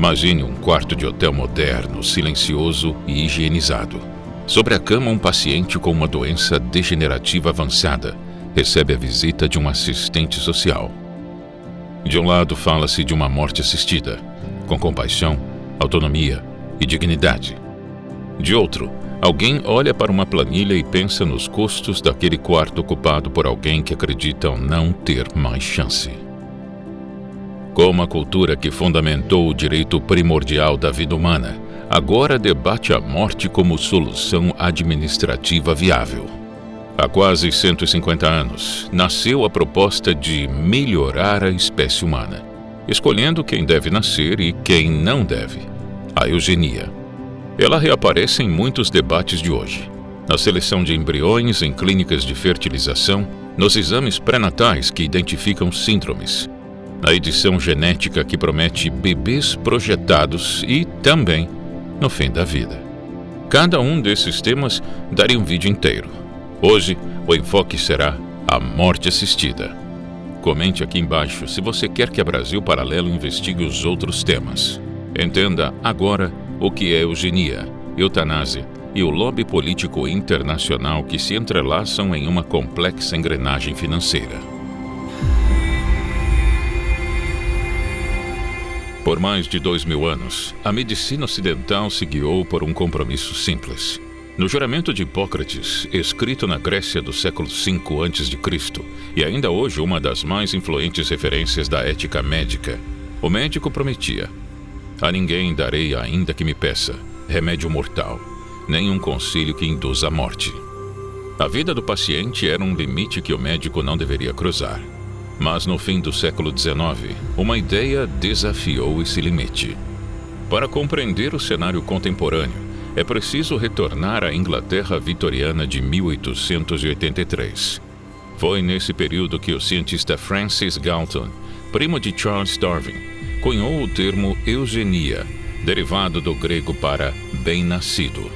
Imagine um quarto de hotel moderno, silencioso e higienizado. Sobre a cama, um paciente com uma doença degenerativa avançada recebe a visita de um assistente social. De um lado, fala-se de uma morte assistida, com compaixão, autonomia e dignidade. De outro, alguém olha para uma planilha e pensa nos custos daquele quarto ocupado por alguém que acredita não ter mais chance. Como a cultura que fundamentou o direito primordial da vida humana, agora debate a morte como solução administrativa viável. Há quase 150 anos, nasceu a proposta de melhorar a espécie humana, escolhendo quem deve nascer e quem não deve, a eugenia. Ela reaparece em muitos debates de hoje, na seleção de embriões em clínicas de fertilização, nos exames pré-natais que identificam síndromes, na edição genética que promete bebês projetados e também no fim da vida. Cada um desses temas daria um vídeo inteiro. Hoje, o enfoque será a morte assistida. Comente aqui embaixo se você quer que a Brasil Paralelo investigue os outros temas. Entenda agora o que é eugenia, eutanásia e o lobby político internacional que se entrelaçam em uma complexa engrenagem financeira. Por mais de 2000 anos, a medicina ocidental se guiou por um compromisso simples. No juramento de Hipócrates, escrito na Grécia do século V a.C., e ainda hoje uma das mais influentes referências da ética médica, o médico prometia: a ninguém darei, ainda que me peça, remédio mortal, nem um conselho que induza à morte. A vida do paciente era um limite que o médico não deveria cruzar. Mas no fim do século XIX, uma ideia desafiou esse limite. Para compreender o cenário contemporâneo, é preciso retornar à Inglaterra vitoriana de 1883. Foi nesse período que o cientista Francis Galton, primo de Charles Darwin, cunhou o termo eugenia, derivado do grego para bem-nascido.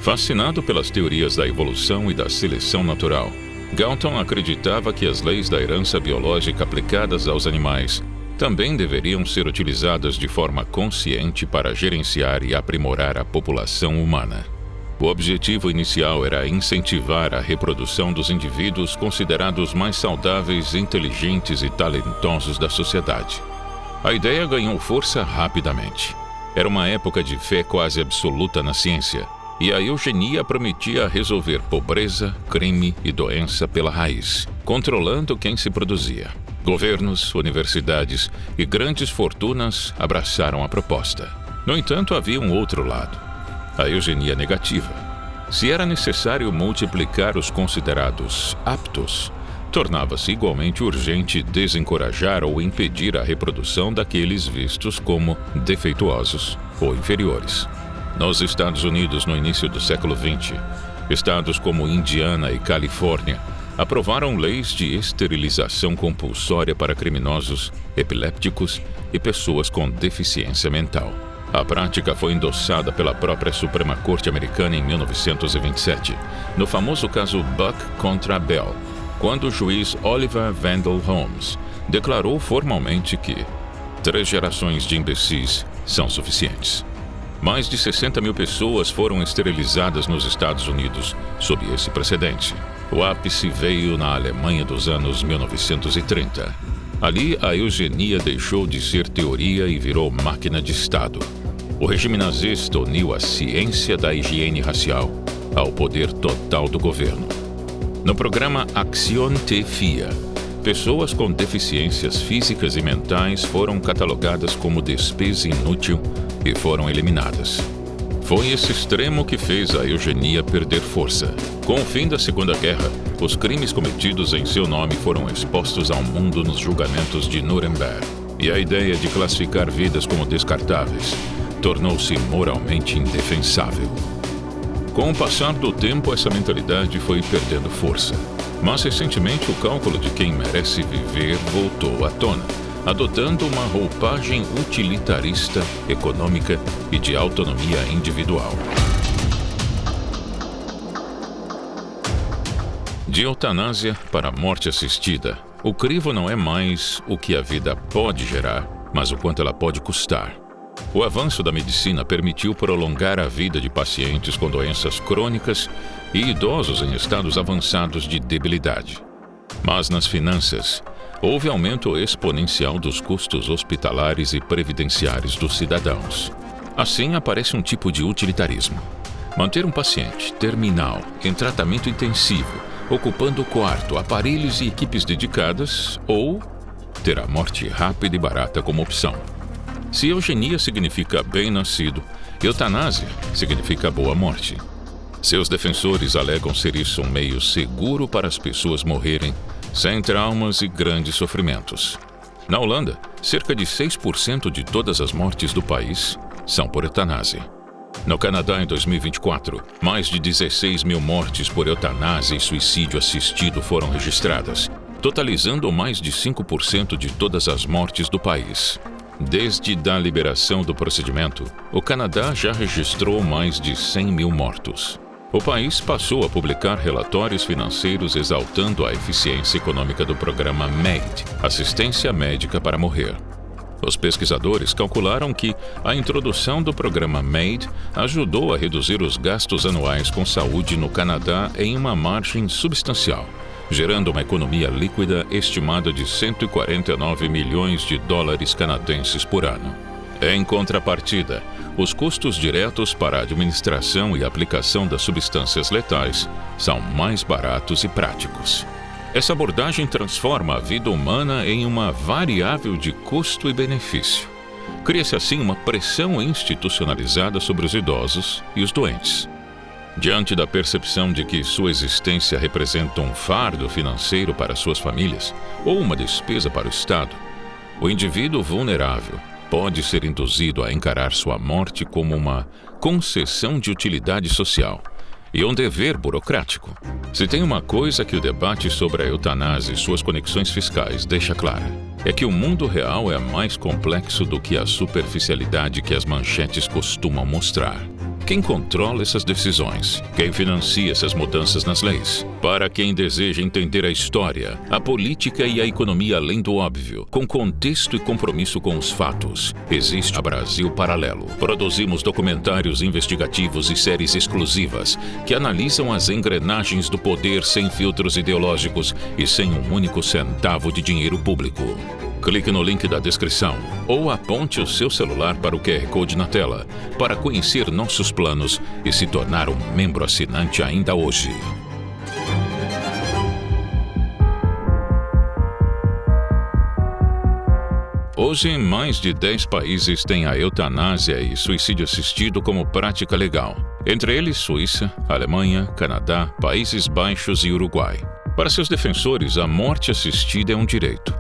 Fascinado pelas teorias da evolução e da seleção natural, Galton acreditava que as leis da herança biológica aplicadas aos animais também deveriam ser utilizadas de forma consciente para gerenciar e aprimorar a população humana. O objetivo inicial era incentivar a reprodução dos indivíduos considerados mais saudáveis, inteligentes e talentosos da sociedade. A ideia ganhou força rapidamente. Era uma época de fé quase absoluta na ciência, e a eugenia prometia resolver pobreza, crime e doença pela raiz, controlando quem se produzia. Governos, universidades e grandes fortunas abraçaram a proposta. No entanto, havia um outro lado: a eugenia negativa. Se era necessário multiplicar os considerados aptos, tornava-se igualmente urgente desencorajar ou impedir a reprodução daqueles vistos como defeituosos ou inferiores. Nos Estados Unidos, no início do século XX, estados como Indiana e Califórnia aprovaram leis de esterilização compulsória para criminosos, epilépticos e pessoas com deficiência mental. A prática foi endossada pela própria Suprema Corte Americana em 1927, no famoso caso Buck contra Bell, quando o juiz Oliver Wendell Holmes declarou formalmente que 3 gerações de imbecis são suficientes. Mais de 60 mil pessoas foram esterilizadas nos Estados Unidos sob esse precedente. O ápice veio na Alemanha dos anos 1930. Ali, a eugenia deixou de ser teoria e virou máquina de Estado. O regime nazista uniu a ciência da higiene racial ao poder total do governo. No programa Action T-FIA, pessoas com deficiências físicas e mentais foram catalogadas como despesa inútil e foram eliminadas. Foi esse extremo que fez a eugenia perder força. Com o fim da Segunda Guerra, os crimes cometidos em seu nome foram expostos ao mundo nos julgamentos de Nuremberg, e a ideia de classificar vidas como descartáveis tornou-se moralmente indefensável. Com o passar do tempo, essa mentalidade foi perdendo força. Mas recentemente o cálculo de quem merece viver voltou à tona, adotando uma roupagem utilitarista, econômica e de autonomia individual. De eutanásia para a morte assistida, o crivo não é mais o que a vida pode gerar, mas o quanto ela pode custar. O avanço da medicina permitiu prolongar a vida de pacientes com doenças crônicas e idosos em estados avançados de debilidade. Mas nas finanças, houve aumento exponencial dos custos hospitalares e previdenciários dos cidadãos. Assim, aparece um tipo de utilitarismo. Manter um paciente terminal em tratamento intensivo, ocupando quarto, aparelhos e equipes dedicadas, ou ter a morte rápida e barata como opção. Se eugenia significa bem-nascido, eutanásia significa boa morte. Seus defensores alegam ser isso um meio seguro para as pessoas morrerem sem traumas e grandes sofrimentos. Na Holanda, cerca de 6% de todas as mortes do país são por eutanásia. No Canadá, em 2024, mais de 16 mil mortes por eutanásia e suicídio assistido foram registradas, totalizando mais de 5% de todas as mortes do país. Desde a liberação do procedimento, o Canadá já registrou mais de 100 mil mortos. O país passou a publicar relatórios financeiros exaltando a eficiência econômica do programa MAID, Assistência Médica para Morrer. Os pesquisadores calcularam que a introdução do programa MAID ajudou a reduzir os gastos anuais com saúde no Canadá em uma margem substancial, gerando uma economia líquida estimada de 149 milhões de dólares canadenses por ano. Em contrapartida, os custos diretos para a administração e aplicação das substâncias letais são mais baratos e práticos. Essa abordagem transforma a vida humana em uma variável de custo e benefício. Cria-se assim uma pressão institucionalizada sobre os idosos e os doentes. Diante da percepção de que sua existência representa um fardo financeiro para suas famílias ou uma despesa para o Estado, o indivíduo vulnerável pode ser induzido a encarar sua morte como uma concessão de utilidade social e um dever burocrático. Se tem uma coisa que o debate sobre a eutanásia e suas conexões fiscais deixa clara, é que o mundo real é mais complexo do que a superficialidade que as manchetes costumam mostrar. Quem controla essas decisões? Quem financia essas mudanças nas leis? Para quem deseja entender a história, a política e a economia além do óbvio, com contexto e compromisso com os fatos, existe a Brasil Paralelo. Produzimos documentários investigativos e séries exclusivas que analisam as engrenagens do poder sem filtros ideológicos e sem um único centavo de dinheiro público. Clique no link da descrição ou aponte o seu celular para o QR Code na tela para conhecer nossos planos e se tornar um membro assinante ainda hoje. Hoje, mais de 10 países têm a eutanásia e suicídio assistido como prática legal. Entre eles, Suíça, Alemanha, Canadá, Países Baixos e Uruguai. Para seus defensores, a morte assistida é um direito.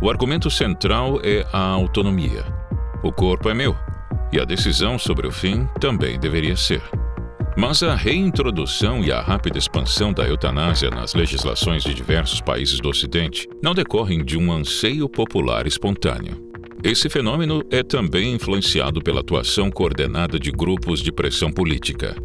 O argumento central é a autonomia. O corpo é meu, e a decisão sobre o fim também deveria ser. Mas a reintrodução e a rápida expansão da eutanásia nas legislações de diversos países do Ocidente não decorrem de um anseio popular espontâneo. Esse fenômeno é também influenciado pela atuação coordenada de grupos de pressão política.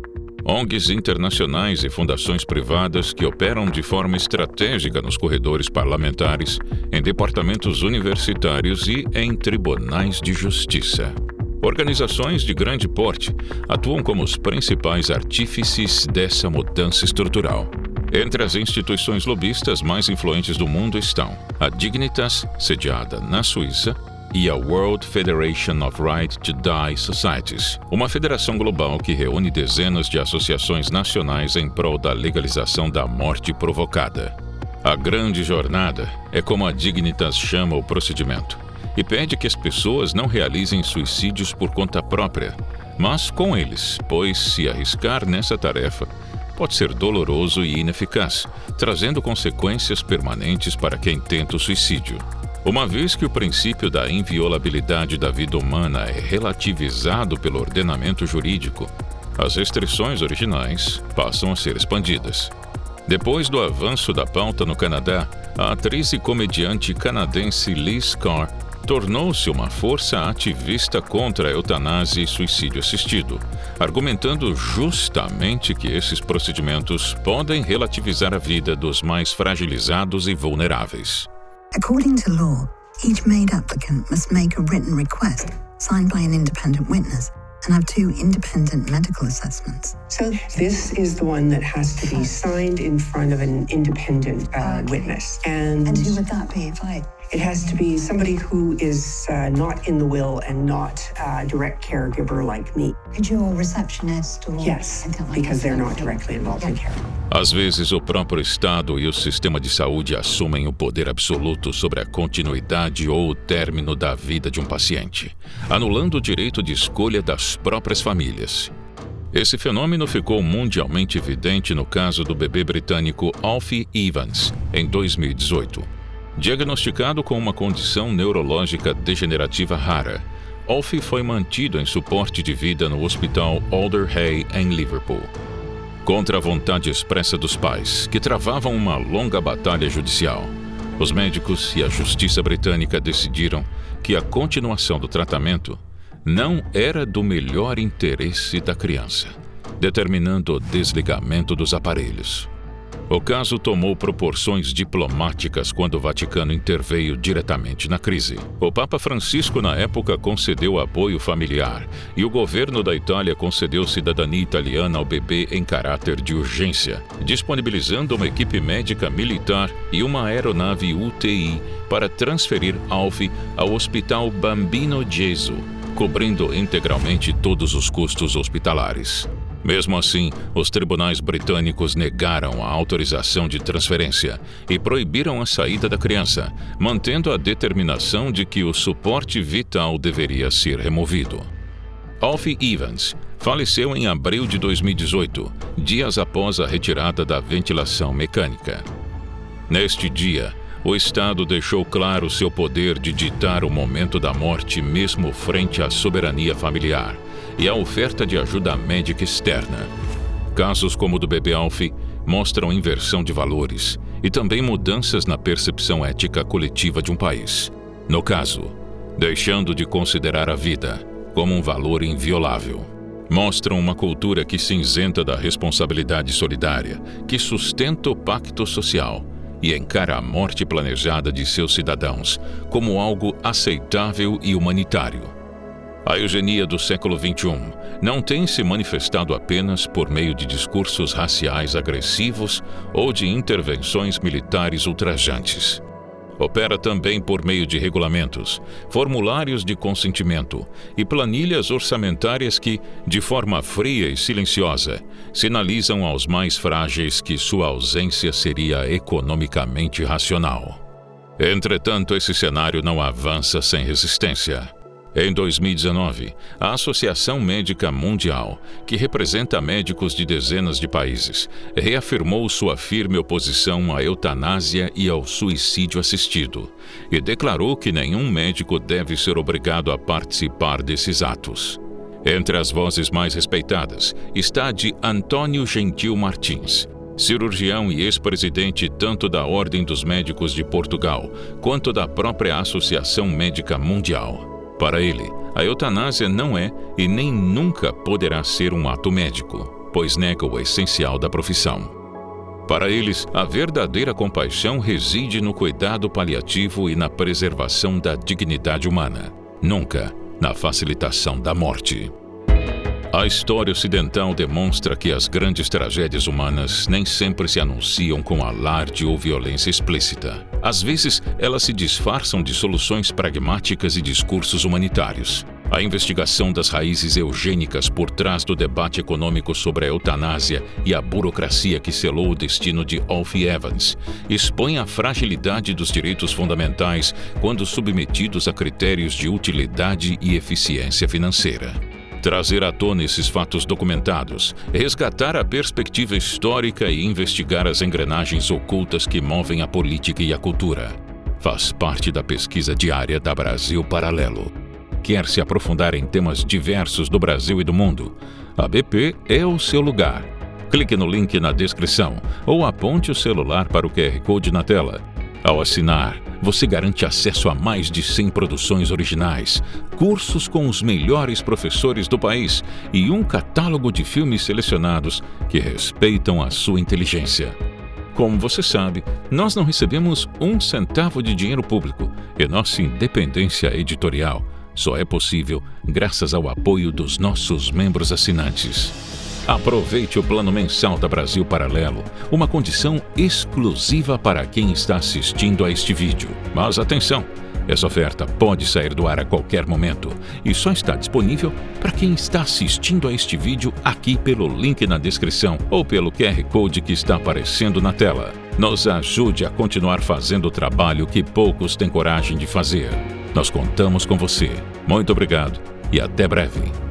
ONGs internacionais e fundações privadas que operam de forma estratégica nos corredores parlamentares, em departamentos universitários e em tribunais de justiça. Organizações de grande porte atuam como os principais artífices dessa mudança estrutural. Entre as instituições lobistas mais influentes do mundo estão a Dignitas, sediada na Suíça, e a World Federation of Right to Die Societies, uma federação global que reúne dezenas de associações nacionais em prol da legalização da morte provocada. A grande jornada é como a Dignitas chama o procedimento e pede que as pessoas não realizem suicídios por conta própria, mas com eles, pois se arriscar nessa tarefa pode ser doloroso e ineficaz, trazendo consequências permanentes para quem tenta o suicídio. Uma vez que o princípio da inviolabilidade da vida humana é relativizado pelo ordenamento jurídico, as restrições originais passam a ser expandidas. Depois do avanço da pauta no Canadá, a atriz e comediante canadense Liz Carr tornou-se uma força ativista contra a eutanásia e suicídio assistido, argumentando justamente que esses procedimentos podem relativizar a vida dos mais fragilizados e vulneráveis. According to law, each MAID applicant must make a written request signed by an independent witness, and have 2 independent medical assessments. So this is the one that has to be signed in front of an independent witness. And who would that be if I... It has to be somebody who is not in the will and not a direct caregiver like me. Could your receptionist or... Yes, because they're not directly involved in care. Às vezes, o próprio Estado e o sistema de saúde assumem o poder absoluto sobre a continuidade ou o término da vida de um paciente, anulando o direito de escolha das próprias famílias. Esse fenômeno ficou mundialmente evidente no caso do bebê britânico Alfie Evans, em 2018. Diagnosticado com uma condição neurológica degenerativa rara, Alfie foi mantido em suporte de vida no Hospital Alder Hey, em Liverpool. Contra a vontade expressa dos pais, que travavam uma longa batalha judicial, os médicos e a justiça britânica decidiram que a continuação do tratamento não era do melhor interesse da criança, determinando o desligamento dos aparelhos. O caso tomou proporções diplomáticas quando o Vaticano interveio diretamente na crise. O Papa Francisco, na época, concedeu apoio familiar e o governo da Itália concedeu cidadania italiana ao bebê em caráter de urgência, disponibilizando uma equipe médica militar e uma aeronave UTI para transferir Alfie ao Hospital Bambino Gesù, cobrindo integralmente todos os custos hospitalares. Mesmo assim, os tribunais britânicos negaram a autorização de transferência e proibiram a saída da criança, mantendo a determinação de que o suporte vital deveria ser removido. Alfie Evans faleceu em abril de 2018, dias após a retirada da ventilação mecânica. Neste dia, o Estado deixou claro seu poder de ditar o momento da morte mesmo frente à soberania familiar e a oferta de ajuda médica externa. Casos como o do bebê Alfie mostram inversão de valores e também mudanças na percepção ética coletiva de um país. No caso, deixando de considerar a vida como um valor inviolável. Mostram uma cultura que se isenta da responsabilidade solidária, que sustenta o pacto social e encara a morte planejada de seus cidadãos como algo aceitável e humanitário. A eugenia do século XXI não tem se manifestado apenas por meio de discursos raciais agressivos ou de intervenções militares ultrajantes. Opera também por meio de regulamentos, formulários de consentimento e planilhas orçamentárias que, de forma fria e silenciosa, sinalizam aos mais frágeis que sua ausência seria economicamente racional. Entretanto, esse cenário não avança sem resistência. Em 2019, a Associação Médica Mundial, que representa médicos de dezenas de países, reafirmou sua firme oposição à eutanásia e ao suicídio assistido e declarou que nenhum médico deve ser obrigado a participar desses atos. Entre as vozes mais respeitadas está a de Antônio Gentil Martins, cirurgião e ex-presidente tanto da Ordem dos Médicos de Portugal quanto da própria Associação Médica Mundial. Para ele, a eutanásia não é e nem nunca poderá ser um ato médico, pois nega o essencial da profissão. Para eles, a verdadeira compaixão reside no cuidado paliativo e na preservação da dignidade humana, nunca na facilitação da morte. A história ocidental demonstra que as grandes tragédias humanas nem sempre se anunciam com alarde ou violência explícita. Às vezes, elas se disfarçam de soluções pragmáticas e discursos humanitários. A investigação das raízes eugênicas por trás do debate econômico sobre a eutanásia e a burocracia que selou o destino de Alfie Evans expõe a fragilidade dos direitos fundamentais quando submetidos a critérios de utilidade e eficiência financeira. Trazer à tona esses fatos documentados, resgatar a perspectiva histórica e investigar as engrenagens ocultas que movem a política e a cultura faz parte da pesquisa diária da Brasil Paralelo. Quer se aprofundar em temas diversos do Brasil e do mundo? A BP é o seu lugar. Clique no link na descrição ou aponte o celular para o QR Code na tela. Ao assinar, você garante acesso a mais de 100 produções originais, cursos com os melhores professores do país e um catálogo de filmes selecionados que respeitam a sua inteligência. Como você sabe, nós não recebemos um centavo de dinheiro público e nossa independência editorial só é possível graças ao apoio dos nossos membros assinantes. Aproveite o plano mensal da Brasil Paralelo, uma condição exclusiva para quem está assistindo a este vídeo. Mas atenção, essa oferta pode sair do ar a qualquer momento e só está disponível para quem está assistindo a este vídeo aqui pelo link na descrição ou pelo QR Code que está aparecendo na tela. Nos ajude a continuar fazendo o trabalho que poucos têm coragem de fazer. Nós contamos com você. Muito obrigado e até breve.